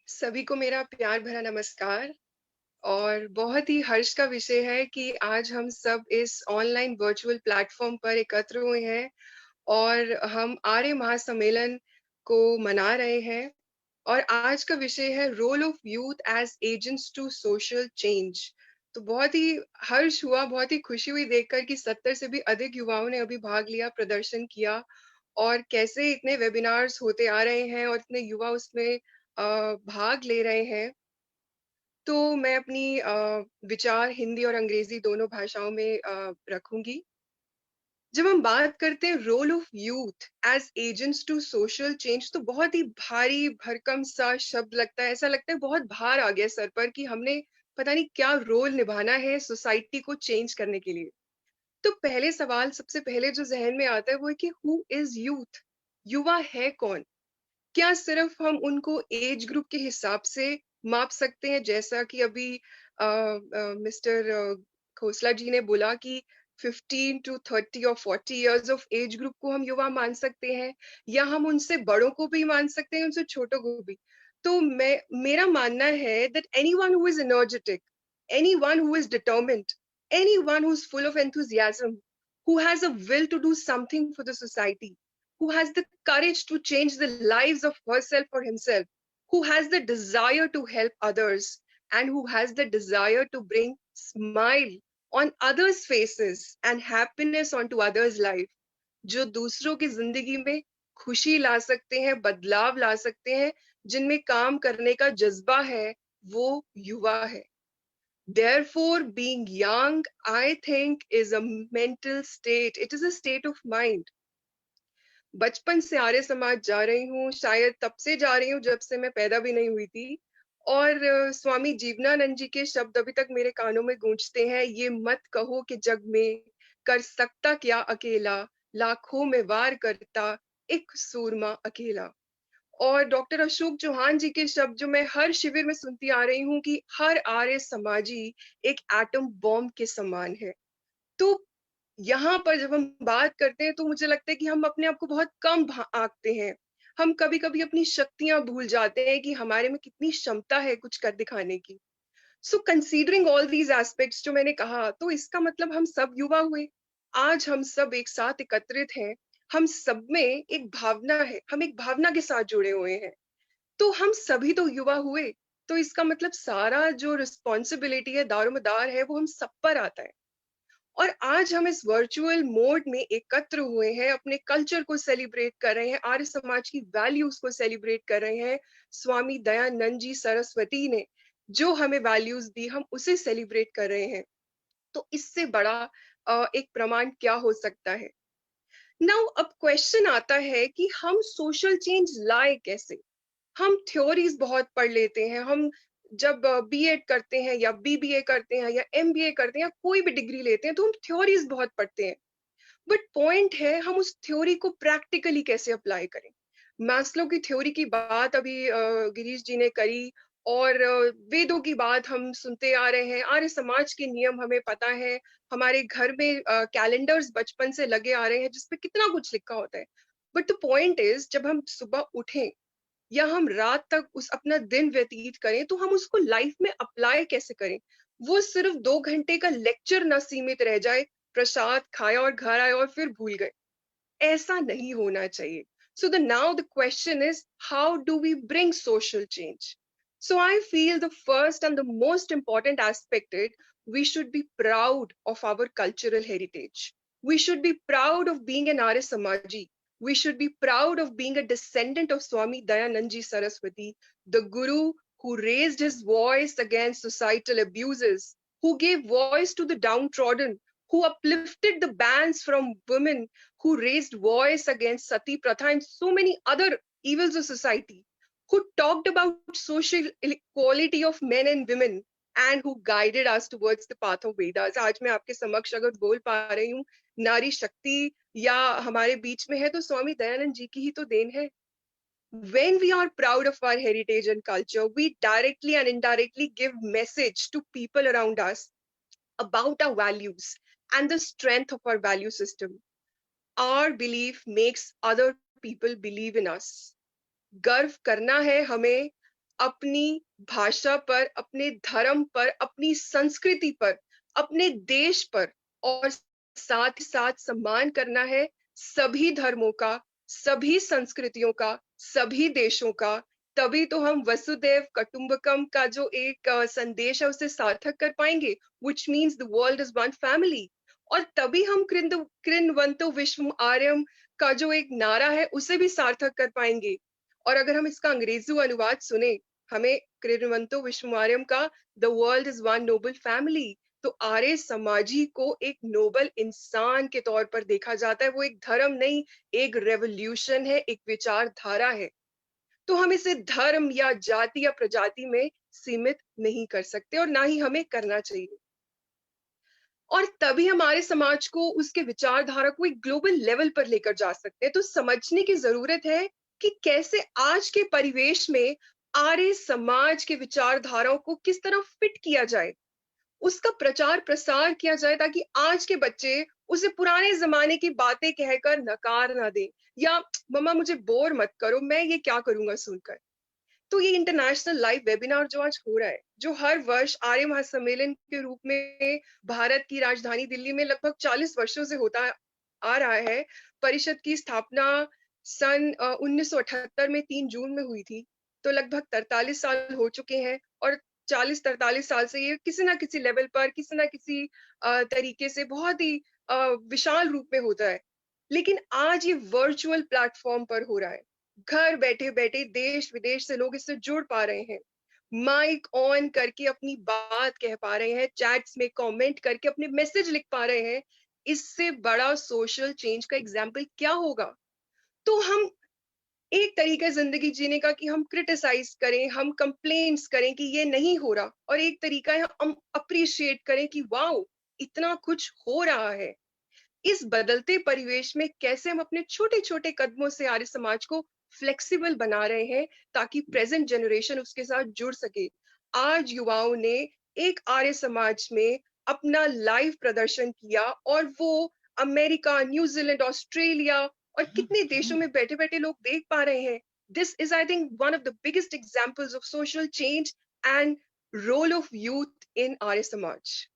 सभी को मेरा प्यार भरा नमस्कार और बहुत ही हर्ष का विषय है कि आज हम सब इस ऑनलाइन वर्चुअल प्लेटफॉर्म पर एकत्र हुए हैं और हम आर्य महासम्मेलन को मना रहे हैं। और आज का विषय है role of youth as agents to social change. तो बहुत ही हर्ष हुआ, बहुत ही खुशी हुई देखकर कि 70 से भी अधिक युवाओं ने अभी भाग लिया, प्रदर्शन किया और कैसे इतने वेबिनार्स होते आ रहे हैं और इतने युवा उसमें भाग ले रहे हैं। तो मैं अपनी विचार हिंदी और अंग्रेजी दोनों भाषाओं में रखूंगी। जब हम बात करते हैं role of youth as agents to social change, तो बहुत ही भारी भरकम सा शब्द लगता है। ऐसा लगता है बहुत भार आ गया सर पर कि हमने पता नहीं क्या रोल निभाना है सोसाइटी को चेंज करने के लिए। तो पहले सवाल सबसे पहले जो जहन में आता है वो है कि हु इज यूथ? युवा है कौन? क्या सिर्फ हम उनको एज ग्रुप के हिसाब से माप सकते हैं, जैसा कि अभी मिस्टर खोसला जी ने बोला कि 15 टू 30 और 40 इयर्स ऑफ एज ग्रुप को हम युवा मान सकते हैं, या हम उनसे बड़ों को भी मान सकते हैं, उनसे छोटों को भी। तो मेरा मानना है that anyone who is energetic, anyone who is determined, anyone who is full of enthusiasm, who has a will to do something for the society, who has the courage to change the lives of herself or himself, who has the desire to help others, and who has the desire to bring smile on others' faces and happiness onto others' life, जो दूसरों की जिंदगी में खुशी ला सकते हैं, बदलाव ला सकते हैं, जिनमें काम करने का जज्बा है, वो युवा है। Therefore, being young, I think, is a mental state. It is a state of mind. बचपन से आर्य समाज जा रही हूँ, शायद तब से जा रही हूँ जब से मैं पैदा भी नहीं हुई थी। और स्वामी जीवनानंद जी के शब्द अभी तक मेरे कानों में गूंजते हैं, ये मत कहो कि जग में कर सकता क्या अकेला, लाखों में वार करता एक सूरमा अकेला। और डॉक्टर अशोक चौहान जी के शब्द जो मैं हर शिविर में सुनती आ रही हूँ कि हर आर्य समाजी एक एटम बॉम्ब के समान है। तो यहाँ पर जब हम बात करते हैं तो मुझे लगता है कि हम अपने आप को बहुत कम आंकते हैं। हम कभी-कभी अपनी शक्तियां भूल जाते हैं कि हमारे में कितनी क्षमता है कुछ कर दिखाने की। सो कंसीडरिंग ऑल दीज एस्पेक्ट्स जो मैंने कहा, तो इसका मतलब हम सब युवा हुए। आज हम सब एक साथ एकत्रित हैं। हम सब में एक भावना है, हम एक भावना के साथ जुड़े हुए हैं। तो हम सभी तो युवा हुए। तो इसका मतलब सारा जो रिस्पॉन्सिबिलिटी है, दारोमदार है, वो हम सब पर आता है। और आज हम इस वर्चुअल मोड में एकत्र हुए हैं, अपने कल्चर को सेलिब्रेट कर रहे हैं, आर्य समाज की वैल्यूज को सेलिब्रेट कर रहे हैं। स्वामी दयानंद जी सरस्वती ने जो हमें वैल्यूज दी, हम उसे सेलिब्रेट कर रहे हैं। तो इससे बड़ा एक प्रमाण क्या हो सकता है? नाउ अब क्वेश्चन आता है कि हम सोशल चेंज लाए कैसे? हम थ्योरीज बहुत पढ़ लेते हैं। हम जब बीएड करते हैं या बीबीए करते हैं या एमबीए करते हैं या कोई भी डिग्री लेते हैं, तो हम थ्योरीज बहुत पढ़ते हैं। बट पॉइंट है हम उस थ्योरी को प्रैक्टिकली कैसे अप्लाई करें। मैस्लो की थ्योरी की बात अभी गिरीश जी ने करी, और वेदों की बात हम सुनते आ रहे हैं, आर्य समाज के नियम हमें पता है। हमारे घर में कैलेंडर्स बचपन से लगे आ रहे हैं जिसपे कितना कुछ लिखा होता है। बट द पॉइंट इज, जब हम सुबह उठें या हम रात तक उस अपना दिन व्यतीत करें, तो हम उसको लाइफ में अप्लाई कैसे करें? वो सिर्फ 2 घंटे का लेक्चर ना सीमित रह जाए, प्रसाद खाया और घर आए और फिर भूल गए। ऐसा नहीं होना चाहिए। So the now the question is, how do we bring social change? So I feel the first and the most important aspect is we should be proud of our cultural heritage. We should be proud of being an Arya Samaji. We should be proud of being a descendant of Swami Dayanandji Saraswati, the Guru who raised his voice against societal abuses, who gave voice to the downtrodden, who uplifted the bans from women, who raised voice against sati pratha and so many other evils of society, who talked about social equality of men and women, and who guided us towards the path of Vedas. आज मैं आपके समक्ष अगर बोल पा रही हूँ, नारी शक्ति या हमारे बीच में है, तो स्वामी दयानंद जी की ही तो देन है। When we are proud of our heritage and culture, we directly and indirectly give message to people around us about our values and the strength of our value system. Our belief makes other people believe in us. गर्व करना है हमें अपनी भाषा पर, अपने धर्म पर, अपनी संस्कृति पर, अपने देश पर और साथ ही साथ सम्मान करना है सभी धर्मों का, सभी संस्कृतियों का, सभी देशों का। तभी तो हम वसुदैव कुटुंबकम का जो एक संदेश है उसे सार्थक कर पाएँगे, which means the world is one family. और तभी हम कृण्वन्तो विश्वम आर्यम का जो एक नारा है उसे भी सार्थक कर पाएँगे। और अगर हम इसका अंग्रेज़ी अनुवाद सुने, हमें कृण्वन्तो विश्वमार्यम का the world is one Nobel family, तो आर्य समाजी को एक नोबल इंसान के तौर पर देखा जाता है। वो एक धर्म नहीं, एक रेवोल्यूशन है, एक विचारधारा है। तो हम इसे धर्म या जाति या प्रजाति में सीमित नहीं कर सकते और ना ही हमें करना चाहिए। और तभी हमारे समाज को उसके विचारधारा को एक ग्लोबल लेवल पर लेकर जा सकते हैं। तो समझने की ज़रूरत है कि कैसे आज के परिवेश में आर्य समाज के विचारधाराओं को किस तरह फिट किया जाए, उसका प्रचार-प्रसार किया जाए ताकि आज के बच्चे उसे पुराने ज़माने की बातें कहकर नकार ना दें या मम्मा मुझे बोर मत करो, मैं ये क्या करूँगा सुनकर। तो ये इंटरनेशनल लाइव वेबिनार जो आज हो रहा है, जो हर वर्ष आर्य महासम्मेलन के रूप में भारत की राजधानी दिल्ली में लगभग 40 वर्षों से होता आ रहा है। परिषद की स्थापना सन 1978 में 3 जून में हुई थी, तो लगभग 43 साल हो चुके हैं और 40-43 साल से ये किसी न किसी लेवल पर, किसी न किसी तरीके से बहुत ही विशाल रूप में होता है। लेकिन आज ये वर्चुअल प्लेटफ़ॉर्म पर हो रहा है। घर बैठे-बैठे देश-विदेश से लोग इससे जुड़ पा रहे हैं। माइक ऑन करके अपनी बात कह पा रहे हैं, चैट्स में कमेंट करके अपने मैसेज लिख पा रहे हैं। इससे बड़ा सोशल चेंज का एग्ज़ाम्पल क्या होगा? तो हम एक तरीका है ज़िंदगी जीने का कि हम क्रिटिसाइज़ करें, हम कंप्लेंट्स करें कि ये नहीं हो रहा और एक तरीका है हम एप्रिशिएट करें कि वॉव! इतना कुछ हो रहा है। इस बदलते परिवेश में कैसे हम अपने छोटे-छोटे कदमों से आर्य समाज को फ्लेक्सिबल बना रहे हैं ताकि प्रेजेंट जनरेशन उसके साथ जुड़ सके। आज युवाओं ने एक आर्य समाज में अपना लाइव प्रदर्शन किया और वो अमेरिका, न्यूजीलैंड, ऑस्ट्रेलिया और कितने देशों में बैठे-बैठे लोग देख पा रहे हैं। This is I think one of the biggest examples of social change and role of youth in Arya Samaj.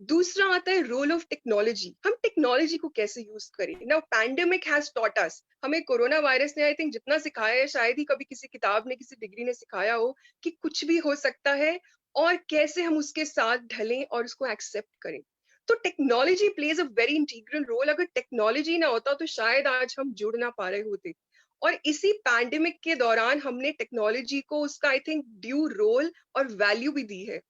दूसरा आता है रोल ऑफ टेक्नोलॉजी। हम टेक्नोलॉजी को कैसे यूज करें? Now pandemic has taught us, हमें कोरोना वायरस ने आई थिंक जितना सिखाया है शायद ही कभी किसी किताब ने, किसी डिग्री ने सिखाया हो कि कुछ भी हो सकता है और कैसे हम उसके साथ ढलें और उसको एक्सेप्ट करें। तो technology plays a very integral role. अगर टेक्नोलॉजी ना होता तो शायद आज हम जुड़ ना पा रहे होते। और इसी पैंडेमिक के दौरान हमने टेक्नोलॉजी को उसका आई थिंक ड्यू रोल और वैल्यू भी दी है।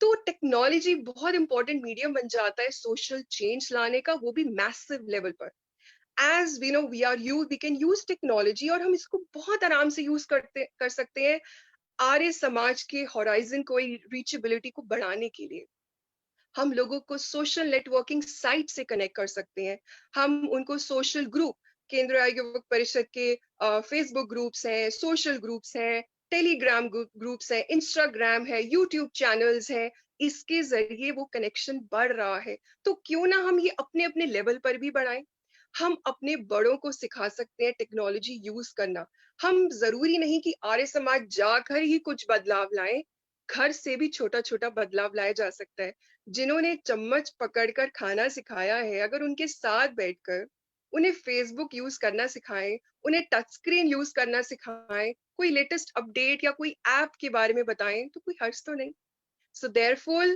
तो टेक्नोलॉजी बहुत इंपॉर्टेंट मीडियम बन जाता है सोशल चेंज लाने का, वो भी मैसिव लेवल पर। As we know we are you we can use technology और हम इसको बहुत आराम से यूज कर सकते हैं आर्य समाज के हॉराइजन को, रीचेबिलिटी को बढ़ाने के लिए। हम लोगों को सोशल नेटवर्किंग साइट से कनेक्ट कर सकते हैं। हम उनको सोशल ग्रुप, केंद्रीय युवक परिषद के फेसबुक ग्रुप्स हैं, सोशल ग्रुप्स हैं, टेलीग्राम ग्रुप्स हैं, इंस्टाग्राम है, यूट्यूब चैनल्स हैं। इसके जरिए वो कनेक्शन बढ़ रहा है। तो क्यों ना हम ये अपने अपने लेवल पर भी बढ़ाएं। हम अपने बड़ों को सिखा सकते हैं टेक्नोलॉजी यूज करना। हम जरूरी नहीं कि आर्य समाज जाकर ही कुछ बदलाव लाएं, घर से भी छोटा छोटा बदलाव लाया जा सकता है। जिन्होंने चम्मच पकड़कर खाना सिखाया है, अगर उनके साथ बैठकर उन्हें फेसबुक यूज करना सिखाएं, उन्हें टच स्क्रीन यूज करना सिखाएं, कोई लेटेस्ट अपडेट या कोई ऐप के बारे में बताएं, तो कोई हर्ज तो नहीं। So therefore,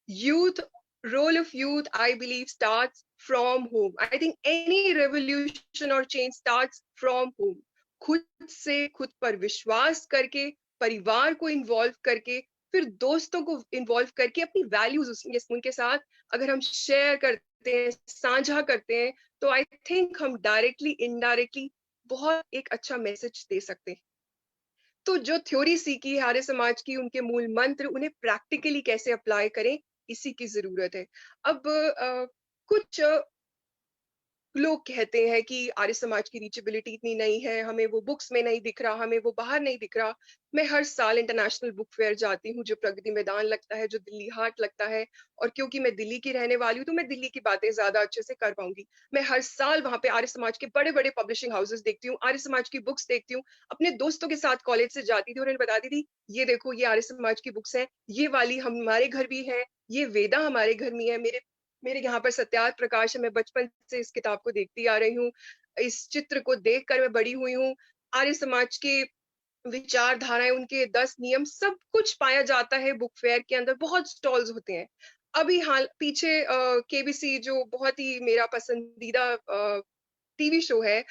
youth, role of youth, I believe, starts from home. I think any revolution or change starts from home. खुद से खुद पर विश्वास करके, परिवार को इन्वॉल्व करके, फिर दोस्तों को इन्वॉल्व करके अपनी वैल्यूज उनके साथ अगर हम शेयर करते हैं, साझा करते हैं, तो आई थिंक हम डायरेक्टली इनडायरेक्टली बहुत एक अच्छा मैसेज दे सकते हैं। तो जो थ्योरी सीखी है आर्य समाज की, उनके मूल मंत्र, उन्हें प्रैक्टिकली कैसे अप्लाई करें, इसी की ज़रूरत है। अब कुछ लोग कहते हैं कि आर्य समाज की रीचेबिलिटी इतनी नहीं है, हमें वो बुक्स में नहीं दिख रहा, हमें वो बाहर नहीं दिख रहा। मैं हर साल इंटरनेशनल बुक फेयर जाती हूँ, जो प्रगति मैदान लगता है, जो दिल्ली हाट लगता है, और क्योंकि मैं दिल्ली की रहने वाली हूँ, तो मैं दिल्ली की बातें ज़्यादा अच्छे से कर पाऊँगी। मैं हर साल वहाँ पे आर्य समाज के बड़े-बड़े पब्लिशिंग हाउसेज़ देखती हूँ, आर्य समाज की बुक्स देखती हूँ। अपने दोस्तों के साथ कॉलेज से जाती थी और उन्हें बताती थी, "ये देखो, ये आर्य समाज की बुक्स हैं, ये वाली हमारे घर भी है, ये वेदा हमारे घर में है।" मेरे मेरे यहाँ पर सत्यार्थ प्रकाश है, मैं बचपन से इस किताब को देखती आ रही हूँ। इस चित्र को देखकर मैं बड़ी हुई हूँ। आर्य समाज के विचारधाराएँ, उनके 10 नियम सब कुछ पाया जाता है बुक फेयर के अंदर, बहुत स्टॉल्स होते हैं। अभी हाल पीछे केबीसी जो बहुत ही मेरा पसंदीदा टीवी शो है,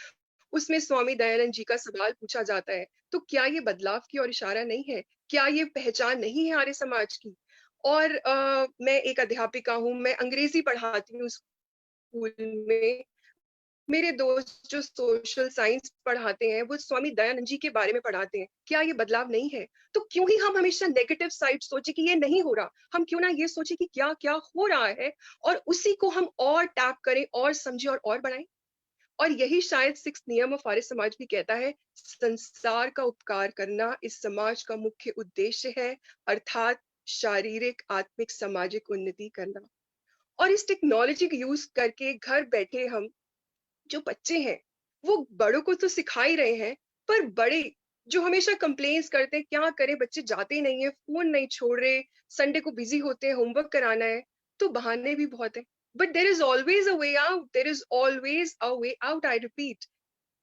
उसमें स्वामी दयानंद जी का सवाल पूछा जाता है, तो क्या ये बदलाव की ओर इशारा नहीं है? क्या ये पहचान नहीं है आर्य समाज की? और मैं एक अध्यापिका हूँ, मैं अंग्रेज़ी पढ़ाती हूँ स्कूल में। मेरे दोस्त जो सोशल साइंस पढ़ाते हैं, वो स्वामी दयानंद जी के बारे में पढ़ाते हैं। क्या ये बदलाव नहीं है? तो क्यों ही हम हमेशा नेगेटिव साइड सोचें कि ये नहीं हो रहा? हम क्यों ना ये सोचें कि क्या-क्या हो रहा है और उसी को हम और टैप करें और समझें और बढ़ाएँ? और यही शायद 6th नियम ऑफ आर्य समाज भी कहता है, संसार का उपकार करना इस समाज का मुख्य उद्देश्य है, अर्थात शारीरिक, आत्मिक, सामाजिक उन्नति करना। और इस टेक्नोलॉजी का यूज़ करके घर बैठे हम जो बच्चे हैं, वो बड़ों को तो सिखा ही रहे हैं, पर बड़े जो हमेशा कंप्लेंट्स करते हैं, क्या करें बच्चे जाते ही नहीं है, फ़ोन नहीं छोड़ रहे, संडे को बिज़ी होते हैं, होमवर्क कराना है, तो बहाने भी बहुत हैं। But there is always a way out, there is always a way out, I repeat.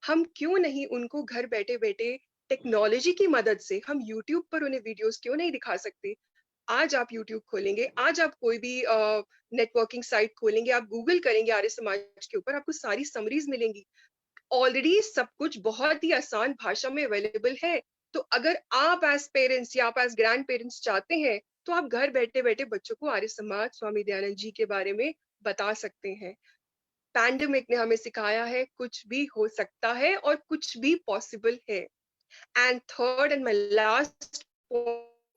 हम क्यों नहीं उनको घर बैठे-बैठे टेक्नोलॉजी की मदद से हम यूट्यूब पर उन्हें वीडियोज़ क्यों नहीं दिखा सकते? आज आप यूट्यूब खोलेंगे, आज आप कोई भी नेटवर्किंग साइट खोलेंगे, आप गूगल करेंगे आर्य समाज के ऊपर, आपको सारी समरीज़ मिलेंगी। ऑलरेडी सब कुछ बहुत ही आसान भाषा में अवेलेबल है। तो अगर आप एज़ पेरेंट्स या आप एज़ ग्रैंड पेरेंट्स चाहते हैं, तो आप घर बैठे-बैठे बच्चों को आर्य समाज, स्वामी दयानंद जी के बारे में बता सकते हैं। पैंडेमिक ने हमें सिखाया है, कुछ भी हो सकता है और कुछ भी पॉसिबल है। And third and my last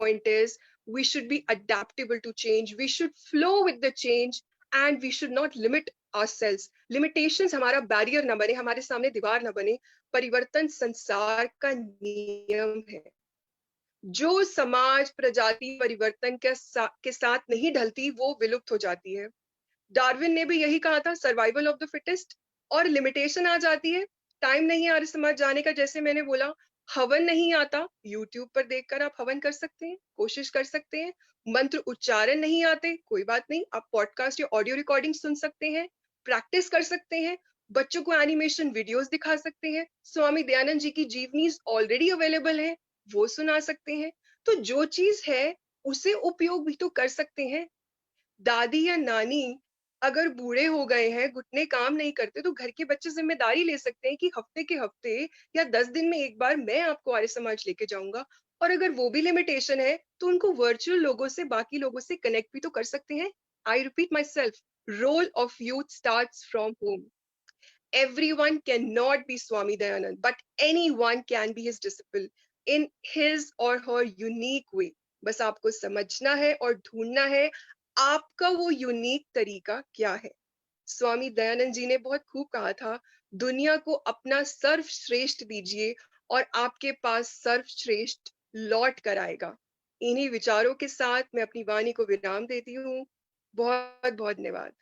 point is we should be adaptable to change. We should flow with the change and we should not limit ourselves. Limitations हमारा बैरियर ना बने, हमारे सामने दीवार ना बने। परिवर्तन संसार का नियम है। जो समाज प्रजाति परिवर्तन के साथ नहीं ढलती, वो विलुप्त हो जाती है। डार्विन ने भी यही कहा था, सर्वाइवल ऑफ द फिटेस्ट। और लिमिटेशन आ जाती है, टाइम नहीं है आर्य समाज जाने का, जैसे मैंने बोला। हवन नहीं आता, यूट्यूब पर देखकर आप हवन कर सकते हैं, कोशिश कर सकते हैं। मंत्र उच्चारण नहीं आते, कोई बात नहीं, आप पॉडकास्ट या ऑडियो रिकॉर्डिंग सुन सकते हैं, प्रैक्टिस कर सकते हैं। बच्चों को एनिमेशन वीडियोस दिखा सकते हैं, स्वामी दयानंद जी की जीवनीज ऑलरेडी अवेलेबल है, वो सुना सकते हैं। तो जो चीज है उसे उपयोग भी तो कर सकते हैं। दादी या नानी अगर बूढ़े हो गए हैं, घुटने काम नहीं करते, तो घर के बच्चे ज़िम्मेदारी ले सकते हैं कि हफ्ते के हफ्ते या 10 दिन में एक बार मैं आपको आर्य समाज लेके जाऊँगा। और अगर वो भी लिमिटेशन है, तो उनको वर्चुअल लोगों से, बाकी लोगों से कनेक्ट भी तो कर सकते हैं। I repeat myself, role of youth starts from home. Everyone cannot be Swami Dayanand, but anyone can be his disciple in his or her unique way. बस आपको समझना है और ढूंढना है आपका वो यूनिक तरीका क्या है। स्वामी दयानंद जी ने बहुत खूब कहा था, दुनिया को अपना सर्वश्रेष्ठ दीजिए और आपके पास सर्वश्रेष्ठ लौट कर आएगा। इन्हीं विचारों के साथ मैं अपनी वाणी को विराम देती हूँ। बहुत बहुत धन्यवाद।